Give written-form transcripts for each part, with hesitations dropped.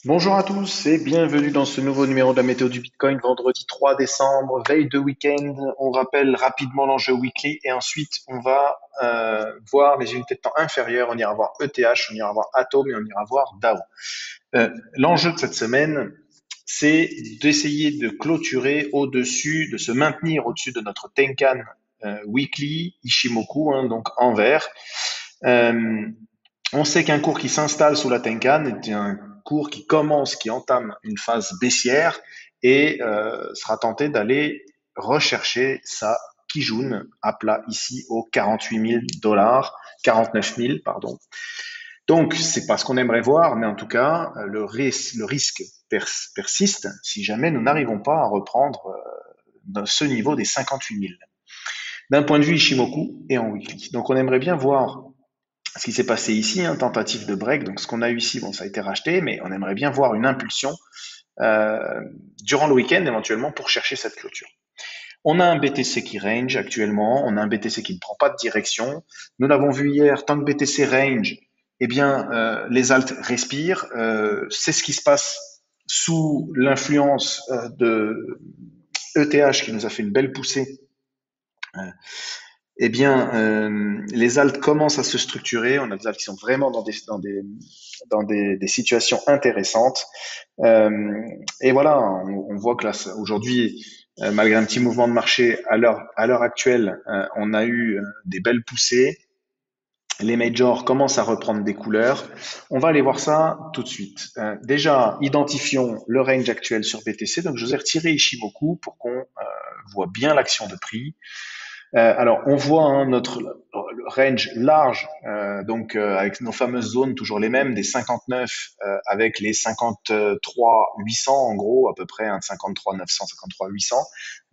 Bonjour à tous et bienvenue dans ce nouveau numéro de la météo du Bitcoin, vendredi 3 décembre, veille de week-end. On rappelle rapidement l'enjeu weekly et ensuite on va voir les unités de temps inférieures. On ira voir ETH, on ira voir Atom et on ira voir DAO. L'enjeu de cette semaine, c'est d'essayer de clôturer au-dessus, de se maintenir au-dessus de notre Tenkan weekly, Ishimoku, hein, donc en vert. Euh, on sait qu'un cours qui s'installe sous la Tenkan est un cours qui commence, qui entame une phase baissière et sera tenté d'aller rechercher sa Kijun à plat ici aux 48 000 dollars, 49 000, pardon. Donc, c'est pas ce qu'on aimerait voir, mais en tout cas, le risque persiste si jamais nous n'arrivons pas à reprendre ce niveau des 58 000 d'un point de vue Ishimoku et en weekly. Donc, on aimerait bien voir ce qui s'est passé ici, hein, tentative de break. Donc, ce qu'on a eu ici, bon, ça a été racheté, mais on aimerait bien voir une impulsion euh, durant le week-end éventuellement pour chercher cette clôture. On a un BTC qui range actuellement, on a un BTC qui ne prend pas de direction. Nous l'avons vu hier, tant que BTC range, eh bien, les alts respirent. C'est ce qui se passe sous l'influence de ETH qui nous a fait une belle poussée. Eh bien, les alts commencent à se structurer. On a des alts qui sont vraiment dans des situations intéressantes. Euh, et voilà, on voit que là, aujourd'hui, malgré un petit mouvement de marché à l'heure actuelle, on a eu des belles poussées. Les majors commencent à reprendre des couleurs. On va aller voir ça tout de suite. Déjà, identifions le range actuel sur BTC. Donc, je vous ai retiré Ishimoku pour qu'on voit bien l'action de prix. Alors, on voit hein, notre range large, donc avec nos fameuses zones toujours les mêmes, des 59 avec les 53 800 en gros, à peu près, hein, 53 900, 53 800. Donc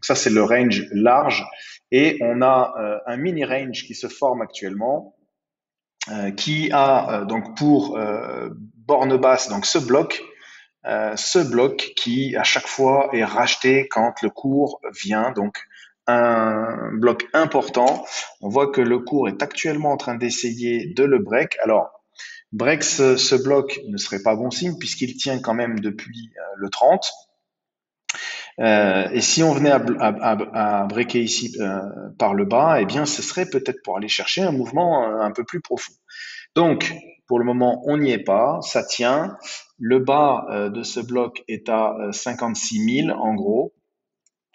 ça, c'est le range large. Et on a un mini range qui se forme actuellement, qui a donc pour borne basse donc ce bloc qui à chaque fois est racheté quand le cours vient, donc un bloc important. On voit que le cours est actuellement en train d'essayer de le break. Alors, break ce bloc ne serait pas bon signe puisqu'il tient quand même depuis le 30. Et si on venait à breaker ici par le bas, eh bien, ce serait peut-être pour aller chercher un mouvement un peu plus profond. Donc, pour le moment, on n'y est pas, ça tient. Le bas de ce bloc est à 56 000 en gros.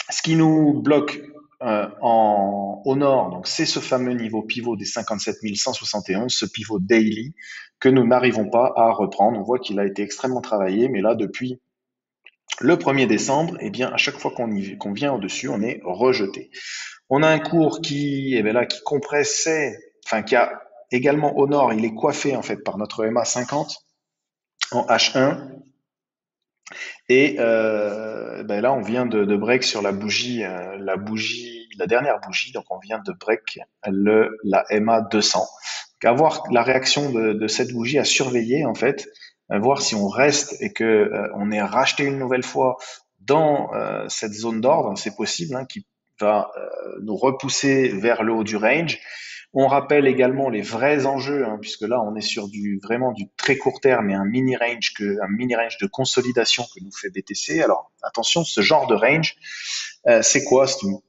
Ce qui nous bloque au nord, donc c'est ce fameux niveau pivot des 57 171, ce pivot daily que nous n'arrivons pas à reprendre. On voit qu'il a été extrêmement travaillé, mais là, depuis le 1er décembre, eh bien, à chaque fois qu'on vient au-dessus, on est rejeté. On a un cours qui, eh bien là, qui compressait, enfin, qui a également au nord, il est coiffé en fait par notre EMA 50 en H1. Et ben là, on vient de break sur la dernière bougie. Donc, on vient de break la MA 200. Donc, à voir la réaction de cette bougie à surveiller en fait, voir si on reste et que on est racheté une nouvelle fois dans cette zone d'ordre, c'est possible, hein, qui va nous repousser vers le haut du range. On rappelle également les vrais enjeux, hein, puisque là on est sur vraiment du très court terme et un mini range de consolidation que nous fait BTC. Alors attention, ce genre de range, c'est quoi? C'est une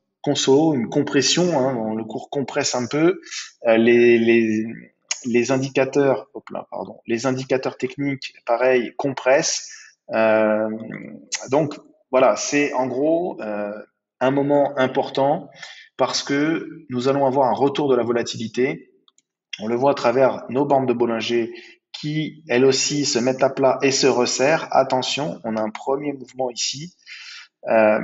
une compression, hein, le cours compresse un peu. Les indicateurs, hop là, pardon, les indicateurs techniques, pareil, compressent. Euh, donc voilà, c'est en gros un moment important parce que nous allons avoir un retour de la volatilité. On le voit à travers nos bandes de Bollinger qui, elles aussi, se mettent à plat et se resserrent. Attention, on a un premier mouvement ici euh,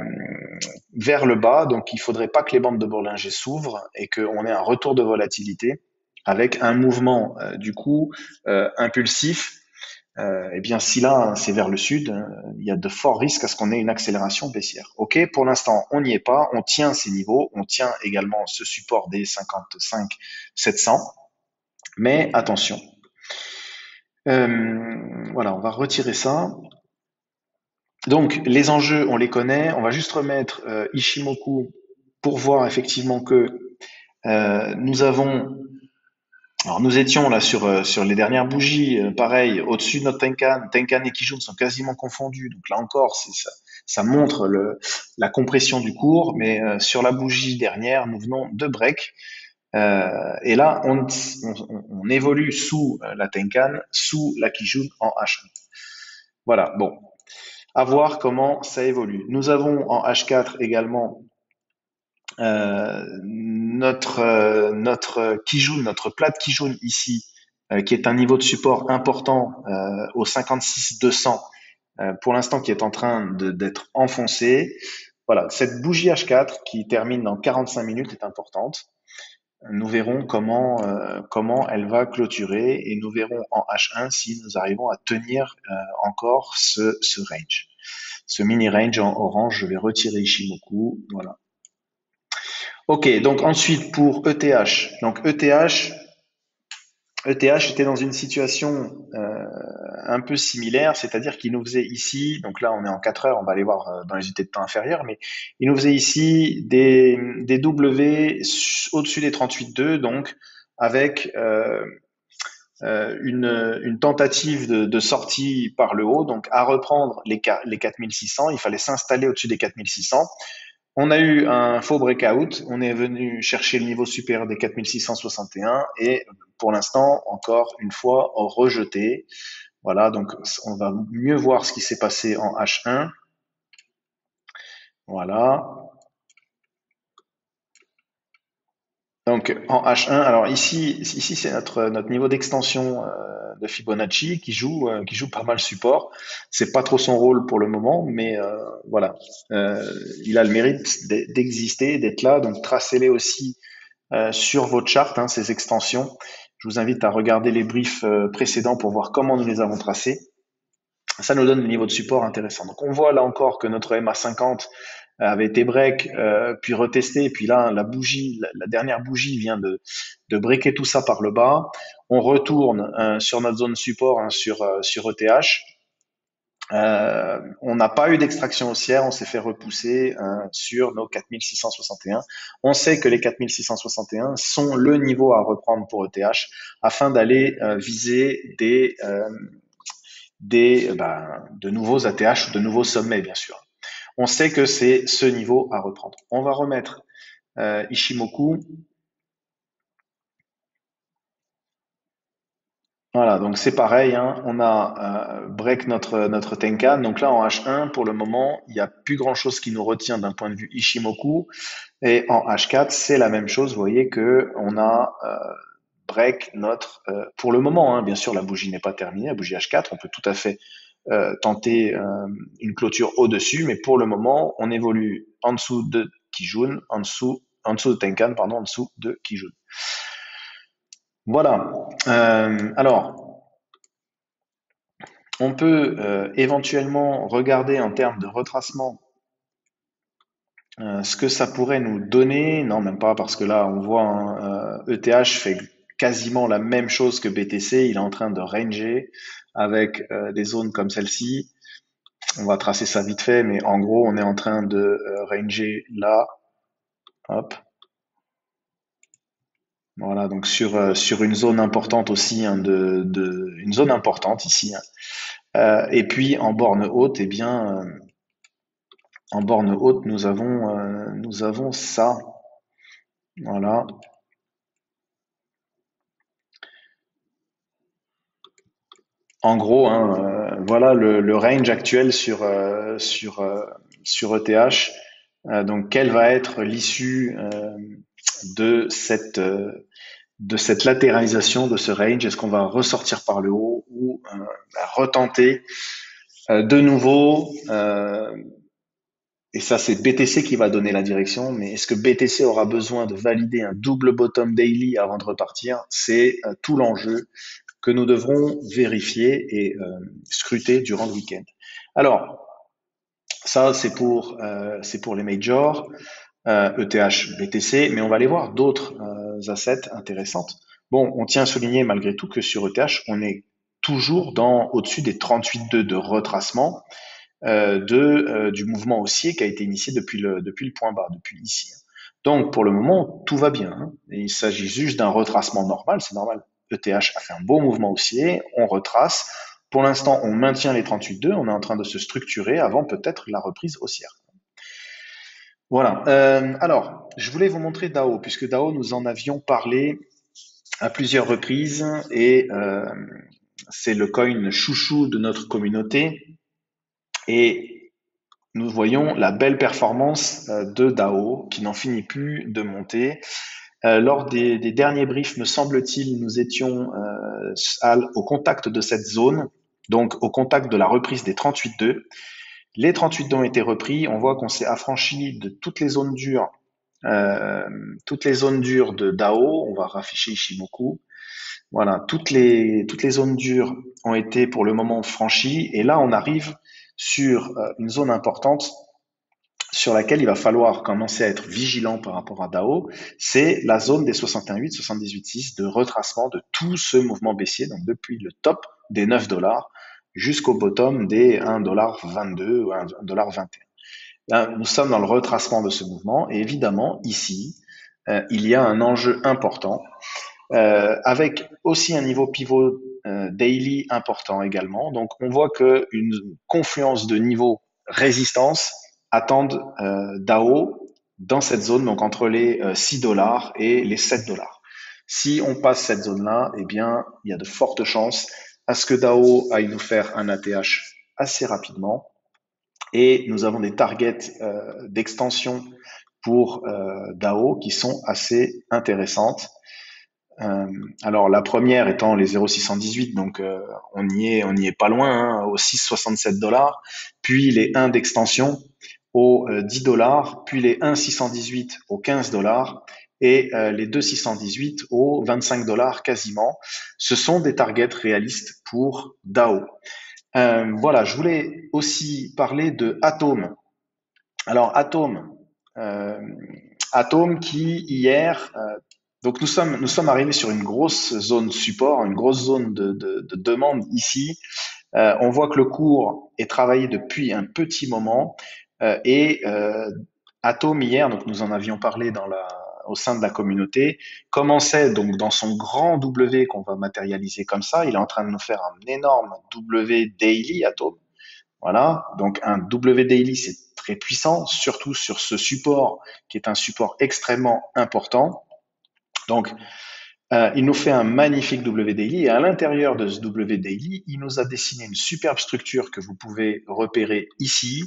vers le bas, donc il ne faudrait pas que les bandes de Bollinger s'ouvrent et qu'on ait un retour de volatilité avec un mouvement du coup impulsif. Eh bien, si là c'est vers le sud, il y a de forts risques à ce qu'on ait une accélération baissière. Ok, pour l'instant, on n'y est pas, on tient ces niveaux, on tient également ce support des 55 700, mais attention. Voilà, on va retirer ça. Donc, les enjeux, on les connaît. On va juste remettre Ishimoku pour voir effectivement que nous avons Alors nous étions là sur les dernières bougies, pareil, au-dessus de notre Tenkan. Tenkan et Kijun sont quasiment confondus. Donc là encore, ça montre la compression du cours. Mais sur la bougie dernière, nous venons de break. Et là, on évolue sous la Tenkan, sous la Kijun en H1. Voilà, bon, à voir comment ça évolue. Nous avons en H4 également notre Kijun, notre plate Kijun ici, qui est un niveau de support important au 56-200 pour l'instant qui est en train d'être enfoncé. Voilà, cette bougie H4 qui termine dans 45 minutes est importante. Nous verrons comment elle va clôturer et nous verrons en H1 si nous arrivons à tenir encore ce range. Ce mini range en orange, je vais retirer Ishimoku. Voilà. Ok, donc ensuite pour ETH. Donc ETH était dans une situation un peu similaire, c'est-à-dire qu'il nous faisait ici, donc là on est en 4 heures, on va aller voir dans les unités de temps inférieures, mais il nous faisait ici des W au-dessus des 38,2, donc avec une tentative de sortie par le haut, donc à reprendre les 4600, il fallait s'installer au-dessus des 4600. On a eu un faux breakout, on est venu chercher le niveau supérieur des 4661 et pour l'instant, encore une fois, rejeté. Voilà, donc on va mieux voir ce qui s'est passé en H1. Voilà. Donc en H1, alors ici c'est notre niveau d'extension de Fibonacci qui joue pas mal support. C'est pas trop son rôle pour le moment, mais voilà, il a le mérite d'exister, d'être là. Donc tracez-les aussi sur vos charts, hein, ces extensions. Je vous invite à regarder les briefs précédents pour voir comment nous les avons tracés. Ça nous donne des niveaux de support intéressants. Donc on voit là encore que notre MA50 avait été break, puis retesté, puis là la dernière bougie vient de breaker tout ça par le bas. On retourne sur notre zone support hein, sur ETH. On n'a pas eu d'extraction haussière, on s'est fait repousser sur nos 4661. On sait que les 4661 sont le niveau à reprendre pour ETH afin d'aller viser de nouveaux ATH ou de nouveaux sommets, bien sûr. On sait que c'est ce niveau à reprendre. On va remettre Ishimoku. Voilà, donc c'est pareil, hein, on a break notre Tenkan. Donc là, en H1, pour le moment, il n'y a plus grand-chose qui nous retient d'un point de vue Ishimoku. Et en H4, c'est la même chose. Vous voyez que on a break pour le moment, hein, bien sûr, la bougie n'est pas terminée, la bougie H4, on peut tout à fait tenter une clôture au-dessus, mais pour le moment, on évolue en dessous de Kijun, en dessous de Tenkan, pardon, en dessous de Kijun. Voilà. Alors, on peut éventuellement regarder en termes de retracement ce que ça pourrait nous donner. Non, même pas, parce que là, on voit ETH fait quasiment la même chose que BTC. Il est en train de ranger avec des zones comme celle-ci. On va tracer ça vite fait, mais en gros, on est en train de ranger là. Hop. Voilà, donc sur une zone importante aussi, hein, une zone importante ici. Hein. Et puis en borne haute, eh bien, en borne haute, nous avons ça. Voilà. En gros, hein, voilà le range actuel sur ETH. Donc, quelle va être l'issue de cette de cette latéralisation de ce range? Est-ce qu'on va ressortir par le haut ou retenter de nouveau et ça, c'est BTC qui va donner la direction, mais est-ce que BTC aura besoin de valider un double bottom daily avant de repartir? C'est tout l'enjeu que nous devrons vérifier et scruter durant le week-end. Alors, ça, c'est pour les majors, ETH, BTC, mais on va aller voir d'autres assets intéressantes. Bon, on tient à souligner malgré tout que sur ETH, on est toujours au-dessus des 38,2 de retracement du mouvement haussier qui a été initié depuis le point bas, depuis ici. Donc, pour le moment, tout va bien. Hein. Il s'agit juste d'un retracement normal, c'est normal. ETH a fait un beau mouvement haussier, on retrace. Pour l'instant, on maintient les 38,2, on est en train de se structurer avant peut-être la reprise haussière. Voilà. Alors, je voulais vous montrer DAO, puisque DAO, nous en avions parlé à plusieurs reprises et c'est le coin chouchou de notre communauté. Et nous voyons la belle performance de DAO qui n'en finit plus de monter. Lors des derniers briefs, me semble-t-il, nous étions au contact de cette zone, donc au contact de la reprise des 38,2. Les 38,2 ont été repris. On voit qu'on s'est affranchi de toutes les zones dures, de DAO. On va rafficher Ishimoku. Voilà, toutes les zones dures ont été pour le moment franchies. Et là, on arrive sur une zone importante sur laquelle il va falloir commencer à être vigilant par rapport à DAO, c'est la zone des 61,8, 78,6 de retracement de tout ce mouvement baissier, donc depuis le top des 9 dollars jusqu'au bottom des 1,22$ ou 1,21$. Là, nous sommes dans le retracement de ce mouvement et évidemment, ici, il y a un enjeu important avec aussi un niveau pivot daily important également. Donc, on voit qu'une confluence de niveaux résistance attendent DAO dans cette zone, donc entre les 6 dollars et les 7 dollars. Si on passe cette zone-là, eh bien, il y a de fortes chances à ce que DAO aille nous faire un ATH assez rapidement. Et nous avons des targets d'extension pour DAO qui sont assez intéressantes. Alors la première étant les 0,618, donc on n'y est pas loin, hein, aux 6,67 dollars, puis les 1 d'extension aux 10 dollars, puis les 1,618 aux 15 dollars et les 2,618 aux 25 dollars quasiment. Ce sont des targets réalistes pour DAO. Voilà, je voulais aussi parler de Atom. Alors Atom, Atom qui hier donc nous sommes arrivés sur une grosse zone support, une grosse zone de demande ici. On voit que le cours est travaillé depuis un petit moment et Atom hier, donc nous en avions parlé au sein de la communauté, commençait donc dans son grand W qu'on va matérialiser comme ça. Il est en train de nous faire un énorme W daily Atom. Voilà, donc un W daily c'est très puissant, surtout sur ce support qui est un support extrêmement important. Donc, il nous fait un magnifique W daily et à l'intérieur de ce W daily, il nous a dessiné une superbe structure que vous pouvez repérer ici,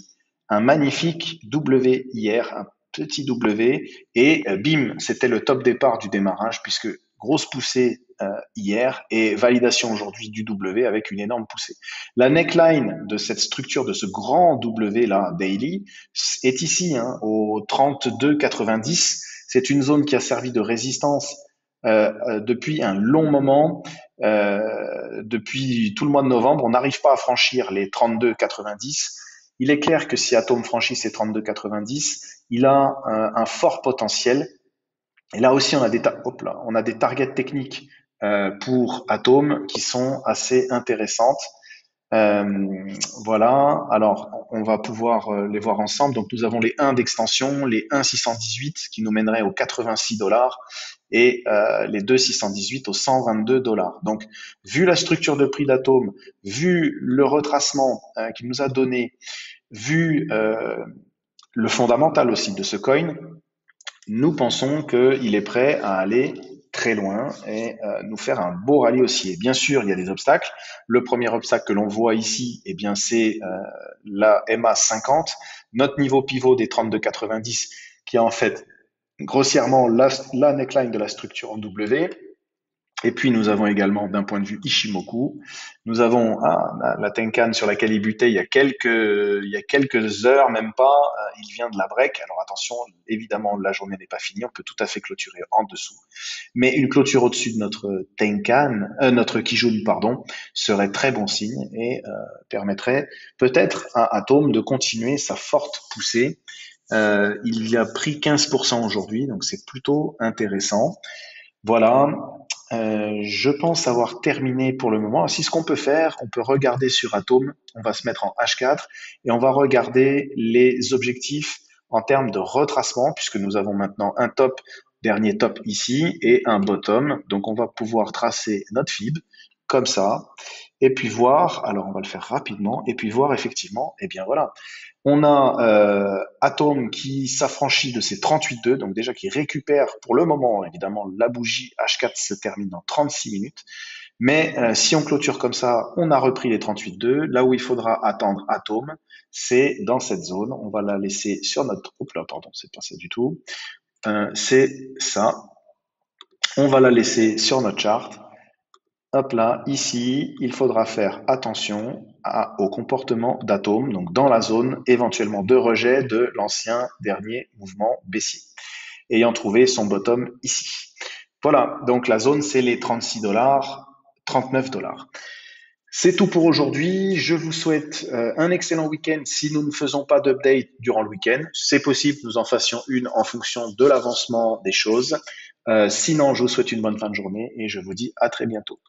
un magnifique W hier, un petit W et bim, c'était le top départ du démarrage puisque grosse poussée hier et validation aujourd'hui du W avec une énorme poussée. La neckline de cette structure, de ce grand W là, daily, est ici au 32,90. C'est une zone qui a servi de résistance depuis un long moment. Depuis tout le mois de novembre, on n'arrive pas à franchir les 32,90. Il est clair que si Atom franchit ces 32,90, il a un fort potentiel. Et là aussi, on a des targets techniques pour Atom qui sont assez intéressantes. Voilà, alors on va pouvoir les voir ensemble. Donc nous avons les 1 d'extension, les 1,618 qui nous mèneraient aux 86 dollars et les 2,618 aux 122 dollars. Donc vu la structure de prix d'Atom, vu le retracement qu'il nous a donné, vu le fondamental aussi de ce coin, nous pensons qu'il est prêt à aller très loin et nous faire un beau rallye haussier. Bien sûr, il y a des obstacles. Le premier obstacle que l'on voit ici, eh bien, c'est la MA 50, notre niveau pivot des 32,90, qui est en fait grossièrement la neckline de la structure en W. Et puis nous avons également, d'un point de vue Ishimoku, nous avons la Tenkan sur laquelle il butait il y a quelques heures, même pas, il vient de la break. Alors attention, évidemment, la journée n'est pas finie, on peut tout à fait clôturer en dessous. Mais une clôture au-dessus de notre Tenkan, notre Kijun, pardon, serait très bon signe et permettrait peut-être à Atom de continuer sa forte poussée. Il y a pris 15% aujourd'hui, donc c'est plutôt intéressant. Voilà, je pense avoir terminé pour le moment. Si ce qu'on peut faire, on peut regarder sur Atom, on va se mettre en H4 et on va regarder les objectifs en termes de retracement, puisque nous avons maintenant un top dernier top ici et un bottom. Donc on va pouvoir tracer notre fib comme ça et puis voir, alors on va le faire rapidement et puis voir effectivement, et bien voilà, on a Atom qui s'affranchit de ses 38,2, donc déjà qui récupère pour le moment, évidemment, la bougie H4 se termine dans 36 minutes. Mais si on clôture comme ça, on a repris les 38,2. Là où il faudra attendre Atom, c'est dans cette zone. On va la laisser sur notre... Oups là, pardon, c'est pas ça du tout. C'est ça. On va la laisser sur notre chart. Hop là, ici, il faudra faire attention au comportement d'Atom, donc dans la zone éventuellement de rejet de l'ancien dernier mouvement baissier, ayant trouvé son bottom ici. Voilà, donc la zone, c'est les 36 dollars, 39 dollars. C'est tout pour aujourd'hui. Je vous souhaite un excellent week-end. Si nous ne faisons pas d'update durant le week-end, c'est possible que nous en fassions une en fonction de l'avancement des choses. Sinon, je vous souhaite une bonne fin de journée et je vous dis à très bientôt.